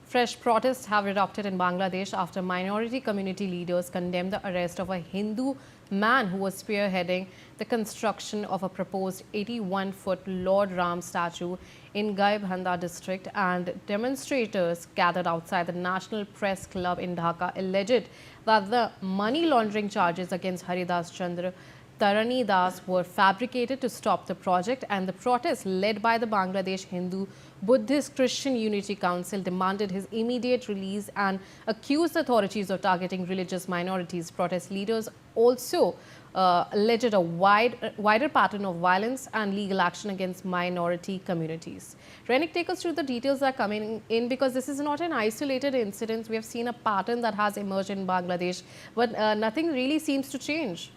Fresh protests have erupted in Bangladesh after minority community leaders condemned the arrest of a Hindu man who was spearheading the construction of a proposed 81-foot Lord Ram statue in Gaibhanda district, and demonstrators gathered outside the National Press Club in Dhaka alleged that the money laundering charges against Haridas Chandra Tarani were fabricated to stop the project, and the protest led by the Bangladesh Hindu Buddhist Christian Unity Council demanded his immediate release and accused authorities of targeting religious minorities. Protest leaders also alleged a wider pattern of violence and legal action against minority communities. Renik, take us through the details that are coming in, because this is not an isolated incident. We have seen a pattern that has emerged in Bangladesh, but nothing really seems to change.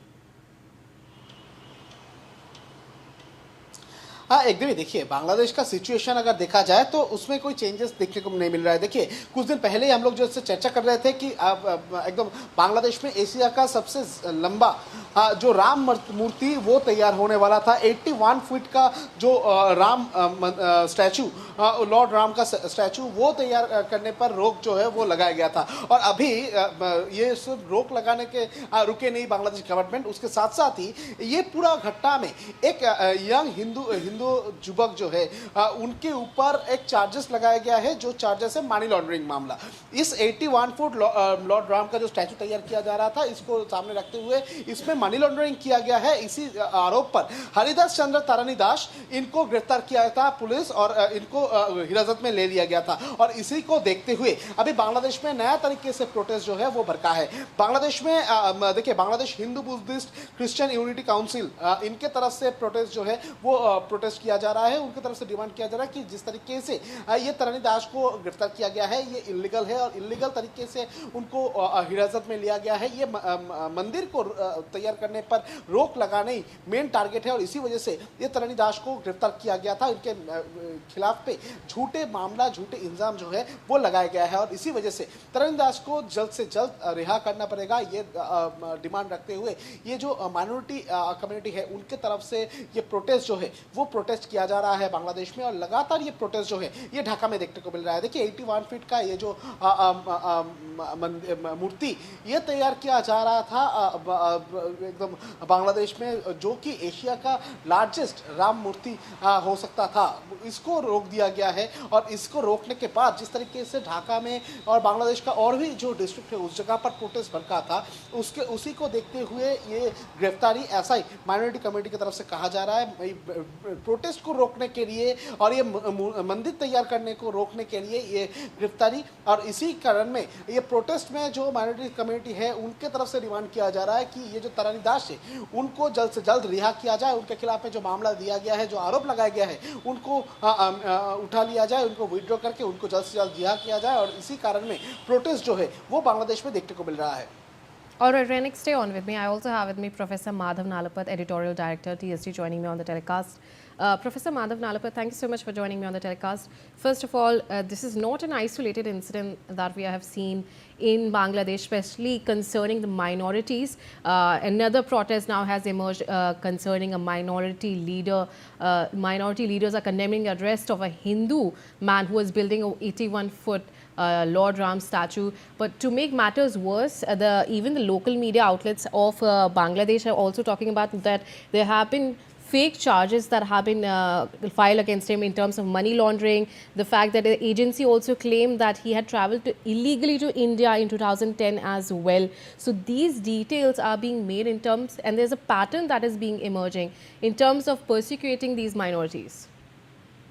हाँ, एकदम ही देखिए, बांग्लादेश का situation अगर देखा जाए तो उसमें कोई चेंजेस देखने को नहीं मिल रहा है। देखिए, कुछ दिन पहले ही हम लोग जो इससे चर्चा कर रहे थे कि एकदम बांग्लादेश में एशिया का सबसे लंबा जो राम मूर्ति वो तैयार होने वाला था। 81 फीट का जो राम स्टैचू, लॉर्ड राम का स्टैचू, वो तैयार करने पर रोक जो है वो लगाया गया था। और अभी ये सिर्फ रोक लगाने के रुके नहीं बांग्लादेश गवर्नमेंट, उसके साथ साथ ही ये पूरा घटना में एक यंग हिंदू युवक जो है उनके ऊपर एक चार्जेस लगाया गया है, जो चार्जेस है मनी लॉन्ड्रिंग मामला। इस 81 फुट लॉर्ड राम का जो स्टैचू तैयार किया जा रहा था, इसको सामने रखते हुए इसमें मनी लॉन्ड्रिंग किया गया है। इसी आरोप पर हरिदास चंद्र तारानी इनको गिरफ्तार किया था पुलिस और इनको हिरासत में ले लिया गया था। और इसी को देखते हुए अभी बांग्लादेश में नया तरीके से प्रोटेस्ट जो है वो भड़का है। बांग्लादेश में देखिए, Bangladesh Hindu Buddhist Christian unity council, इनके तरफ से प्रोटेस्ट जो है वो प्रोटेस्ट किया जा रहा है। उनकी तरफ से डिमांड किया जा रहा है कि जिस तरीके से ये तरनी दास को गिरफ्तार किया गया है, ये इलीगल है और इलीगल तरीके से उनको हिरासत में लिया गया है। ये मंदिर को तैयार करने पर रोक लगाने ही मेन टारगेट है और इसी वजह से ये तरनी दास को गिरफ्तार किया गया था। इनके खिलाफ पे झूठे मामला, झूठे इल्जाम जो है वो लगाया गया है और इसी वजह से तरनी दास को जल्द से जल्द रिहा करना पड़ेगा। ये डिमांड रखते हुए ये जो माइनॉरिटी कम्युनिटी है उनके तरफ से ये प्रोटेस्ट जो है वो प्रोटेस्ट किया जा रहा है बांग्लादेश में। और लगातार ये प्रोटेस्ट जो है ये ढाका में देखने को मिल रहा है। देखिए, 81 फीट का ये जो मूर्ति ये तैयार किया जा रहा था एकदम बांग्लादेश में, जो कि एशिया का लार्जेस्ट राम मूर्ति हो सकता था, इसको रोक दिया गया है। और इसको रोकने के बाद जिस तरीके से ढाका में और बांग्लादेश का और भी जो डिस्ट्रिक्ट है उस जगह पर प्रोटेस्ट भड़का था, उसी को देखते हुए ये गिरफ्तारी ऐसा ही माइनॉरिटी कम्युनिटी की तरफ से कहा जा रहा है। प्रोटेस्ट को रोकने के लिए और ये मंदिर तैयार करने को रोकने के लिए ये गिरफ्तारी, और इसी कारण में ये प्रोटेस्ट में जो माइनॉरिटी कम्युनिटी है उनके तरफ से डिमांड किया जा रहा है कि ये जो तरानी दास है उनको जल्द से जल्द रिहा किया जाए। उनके खिलाफ में जो मामला दिया गया है, जो आरोप लगाया गया है, उनको उठा लिया जाए, उनको विड्रॉ करके उनको जल्द से जल्द रिहा किया जाए। और इसी कारण में प्रोटेस्ट जो है वो बांग्लादेश में देखने को मिल रहा है। All right, Renik, stay on with me. I also have with me Professor Madhav Nalapat, Editorial Director, TST, joining me on the telecast. Professor Madhav Nalapat, thank you so much for joining me on the telecast. First of all, this is not an isolated incident that we have seen in Bangladesh, especially concerning the minorities. Another protest now has emerged concerning a minority leader. Minority leaders are condemning the arrest of a Hindu man who was building a 81-foot Lord Ram statue. But to make matters worse, even the local media outlets of Bangladesh are also talking about that there have been fake charges that have been filed against him in terms of money laundering. The fact that the agency also claimed that he had traveled illegally to India in 2010 as well. So these details are being made in terms, and there's a pattern that is being emerging in terms of persecuting these minorities.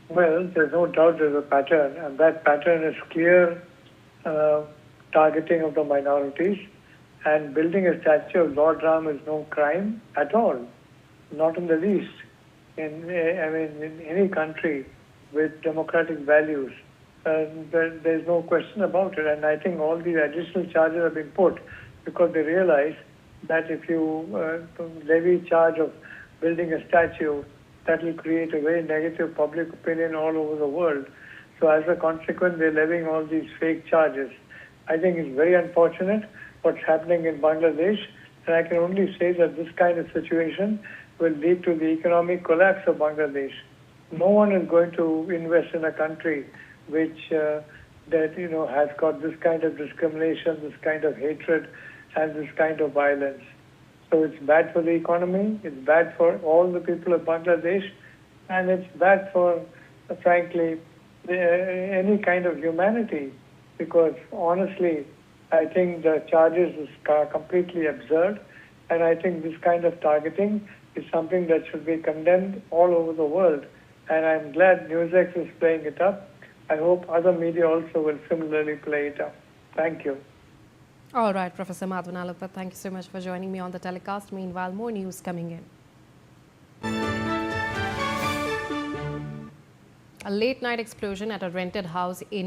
Well, there's no doubt there's a pattern, and that pattern is clear targeting of the minorities. And building a statue of Lord Ram is no crime at all, not in the least. In any country with democratic values, there's no question about it. And I think all these additional charges have been put because they realize that if you levy charge of building a statue, that will create a very negative public opinion all over the world. So as a consequence, they're levying all these fake charges. I think it's very unfortunate what's happening in Bangladesh, and I can only say that this kind of situation will lead to the economic collapse of Bangladesh. No one is going to invest in a country which that has got this kind of discrimination, this kind of hatred, and this kind of violence. So it's bad for the economy, it's bad for all the people of Bangladesh, and it's bad for, frankly, any kind of humanity. Because honestly, I think the charges are completely absurd, and I think this kind of targeting is something that should be condemned all over the world. And I'm glad NewsX is playing it up. I hope other media also will similarly play it up. Thank you. All right, Professor Madhav Nalapat, thank you so much for joining me on the telecast. Meanwhile, more news coming in. A late night explosion at a rented house in